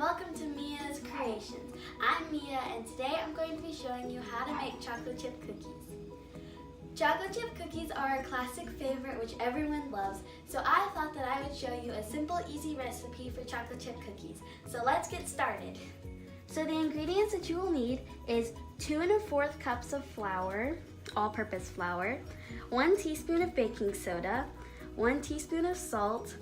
welcome to Mia's Creations. I'm Mia and today I'm going to be showing you how to make chocolate chip cookies. Chocolate chip cookies are a classic favorite which everyone loves, so I thought that I would show you a simple, easy recipe for chocolate chip cookies. So let's get started. So the ingredients that you will need is 2 1/4 cups of flour, all-purpose flour, 1 teaspoon of baking soda, 1 teaspoon of salt,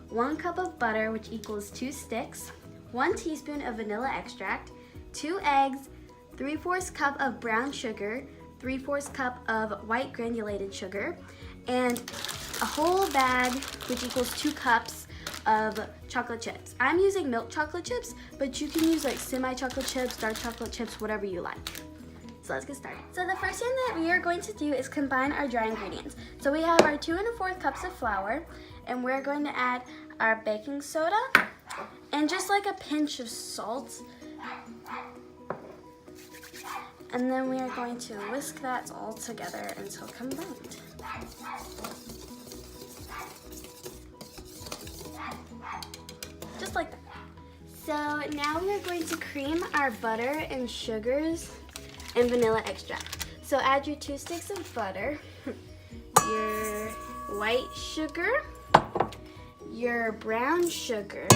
1 cup of butter, which equals 2 sticks, 1 teaspoon of vanilla extract, 2 eggs, 3/4 cup of brown sugar, 3/4 cup of white granulated sugar, and a whole bag, which equals 2 cups of chocolate chips. I'm using milk chocolate chips, but you can use like semi-chocolate chips, dark chocolate chips, whatever you like. So let's get started. So the first thing that we are going to do is combine our dry ingredients. So we have our 2 1/4 cups of flour, and we're going to add our baking soda and just like a pinch of salt. And then we are going to whisk that all together until combined. Just like that. So now we are going to cream our butter and sugars and vanilla extract. So add your 2 sticks of butter, your white sugar, your brown sugar,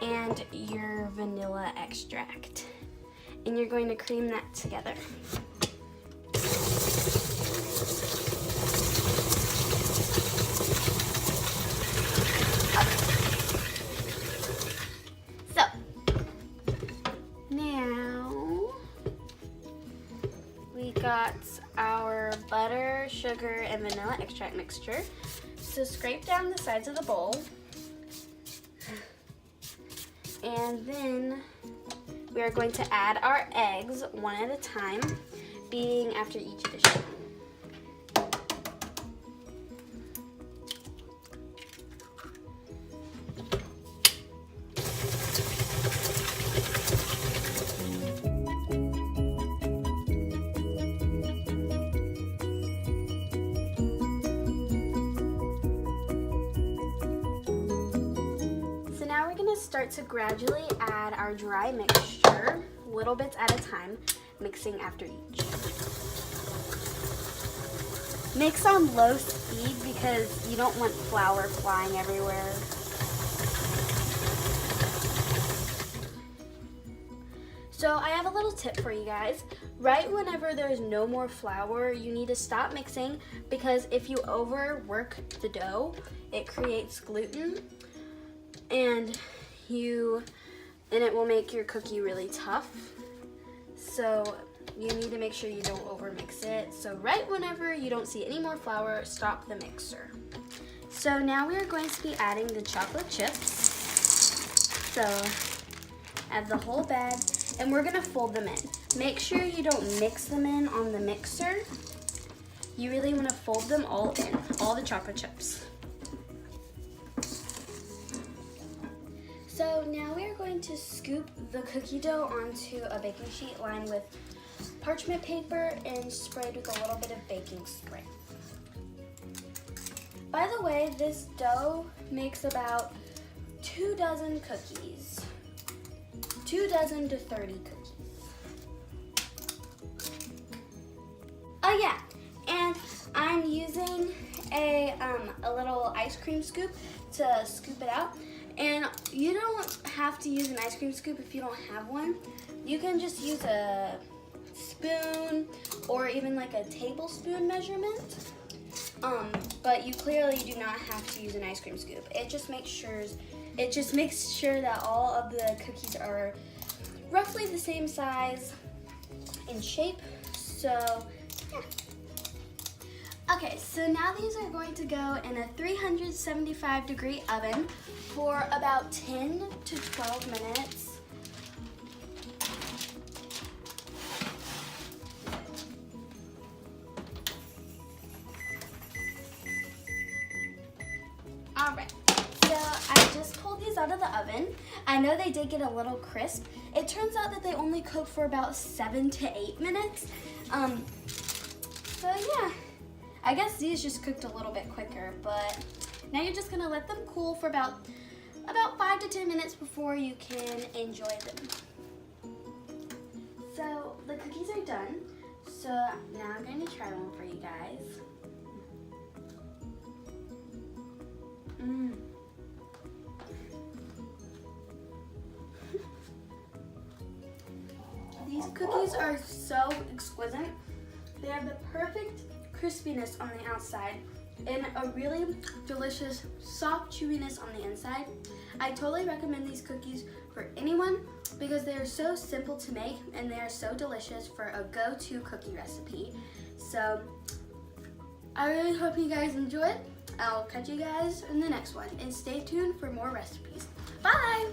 and your vanilla extract. And you're going to cream that together. So, now we got our butter, sugar, and vanilla extract mixture. So scrape down the sides of the bowl. And then we are going to add our eggs one at a time, beating after each addition. Start to gradually add our dry mixture, little bits at a time, mixing after each. Mix on low speed because you don't want flour flying everywhere. So I have a little tip for you guys. Right whenever there's no more flour, you need to stop mixing because if you overwork the dough, it creates gluten and it will make your cookie really tough. So you need to make sure you don't overmix it. So right whenever you don't see any more flour, stop the mixer. So now we are going to be adding the chocolate chips. So add the whole bag, and we're gonna fold them in. Make sure you don't mix them in on the mixer. You really wanna fold them all in, all the chocolate chips. So now we are going to scoop the cookie dough onto a baking sheet lined with parchment paper and sprayed with a little bit of baking spray. By the way, this dough makes about 2 dozen cookies. 2 dozen to 30 cookies. Oh yeah, and I'm using a little ice cream scoop to scoop it out. And you don't have to use an ice cream scoop if you don't have one. You can just use a spoon or even like a tablespoon measurement. But you clearly do not have to use an ice cream scoop. It just makes sure that all of the cookies are roughly the same size and shape. So yeah. Okay, so now these are going to go in a 375-degree oven for about 10 to 12 minutes. All right, so I just pulled these out of the oven. I know they did get a little crisp. It turns out that they only cook for about 7 to 8 minutes. So yeah. I guess these just cooked a little bit quicker, but now you're just gonna let them cool for about about 5 to 10 minutes before you can enjoy them. So the cookies are done. So now I'm going to try one for you guys. These cookies are so exquisite. They have the perfect crispiness on the outside and a really delicious soft chewiness on the inside. I totally recommend these cookies for anyone because they are so simple to make and they are so delicious for a go-to cookie recipe. So I really hope you guys enjoyed. I'll catch you guys in the next one and stay tuned for more recipes. Bye!